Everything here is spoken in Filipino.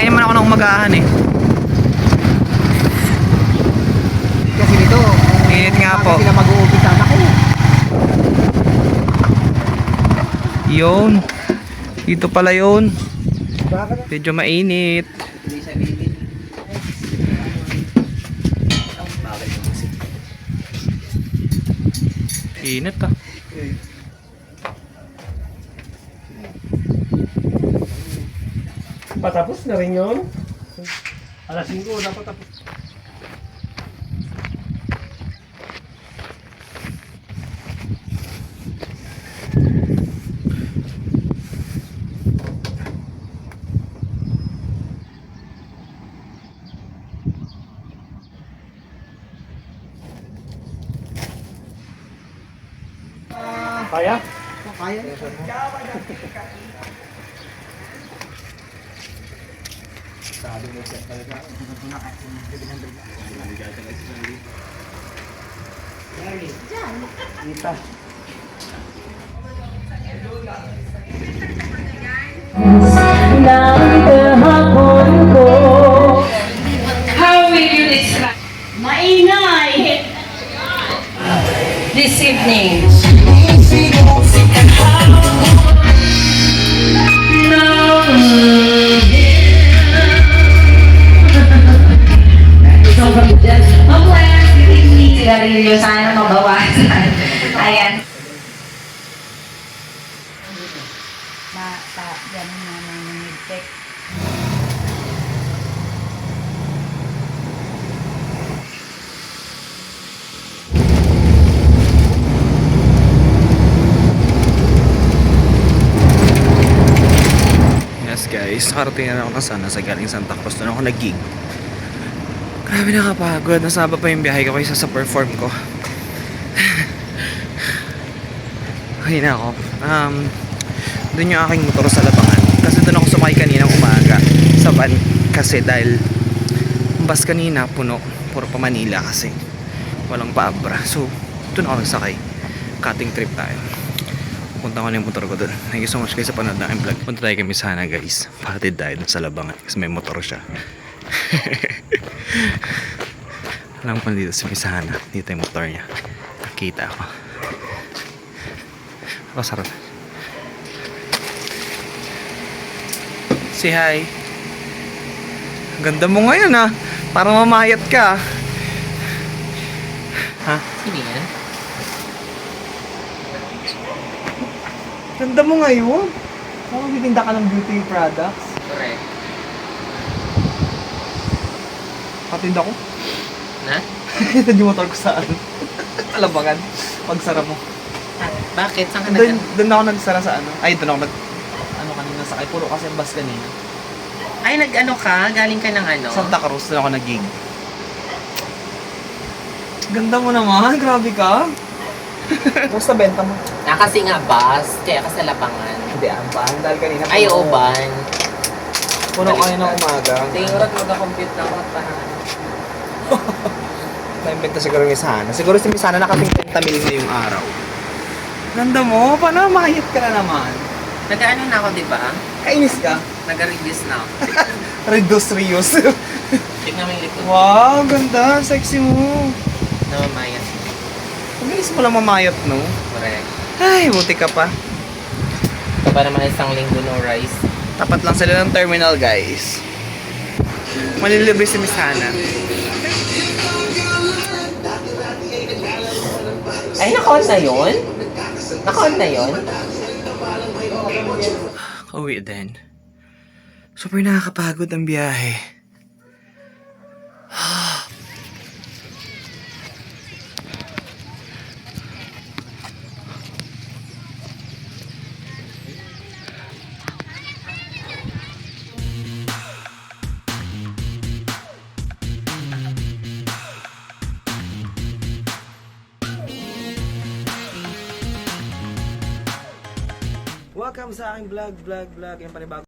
Kain naman ako ng umagahan eh. Kasi nito, Init nga po. sila mag-uumpisa na ko. Yun. Dito pala yun. Bakit? Medyo mainit. Init ah. Patapos na rin yun. Alas 5 dapat tapos. Kaya? Kaya. Kita. How will you describe? Maingay! This evening. Mag-plans, hindi sigarilyo sana mabawasan. Ayan. Ganun na nanginigtek. Yes guys, nakarating na ako sa galing Santa Cruz. Doon ako nag-gig. Grabe nakapagod. Nasaba pa yung biyahe ko kaysa sa perform ko. Okay na ako. Doon yung aking motor sa labangan. Kasi doon ako sumakay kaninang umaga sa van. Kasi dahil bus kanina puno. Puro pa Manila kasi. Walang paabra. So, doon ako nagsakay. Cutting trip tayo. Punta ko na yung motor ko doon. Thank you so much guys sa panood ng vlog. Punta tayo kay Miss Hana guys. Pakatid tayo doon sa labangan. Kasi may motor siya. Alam ko dito si Miss Hana. Dito yung motor niya. Nakita ako. Ako sarap. Say hi. Ganda mo ngayon ah. Parang mamayat ka. Ha? Sino yan? Ganda mo ngayon. Parang titinda ka ng beauty products. Correct. Patinda ko. Na? Yung motor ko saan? Alabangan. Pagsara mo. Bakit? Saan ka Doon ako nagsara sa ano. Ay, doon ako ano kanina sakay. Puro kasi bus kanina. Ay, nag-ano ka? Galing ka ng ano? Santa Cruz, doon ako nag-gig. Ganda mo naman. Grabe ka. Basta benta mo. Kasi nga bus, kaya ka sa labangan. Hindi, ang ban. Dahil kanina. Ay, ban. Puno kanina umaga. Tingin urat mag-compute ng katahan. Naimbenta siguro yung Misana. Siguro si Misana nakating 30 mil na yung araw. Ganda mo. Paano mahit ka na naman? Nag-ano na ako, di ba? Kainis ka. Nag-reduce na ako. Reduce, reuse. Tignan mo yung likod. Wow, ganda. Sexy mo. Namamayas. Ang bilis mo lang mamayot, no? Correct. Ay, buti ka pa. Ito ba naman isang linggo no rice? Tapat lang sila ng terminal, guys. Malilibre si Miss Hana. Ay, naka-on na yun? Naka-on na yun? Kauwi din. Super nakakapagod ang biyahe. Welcome sa aking vlog. Yung panibago.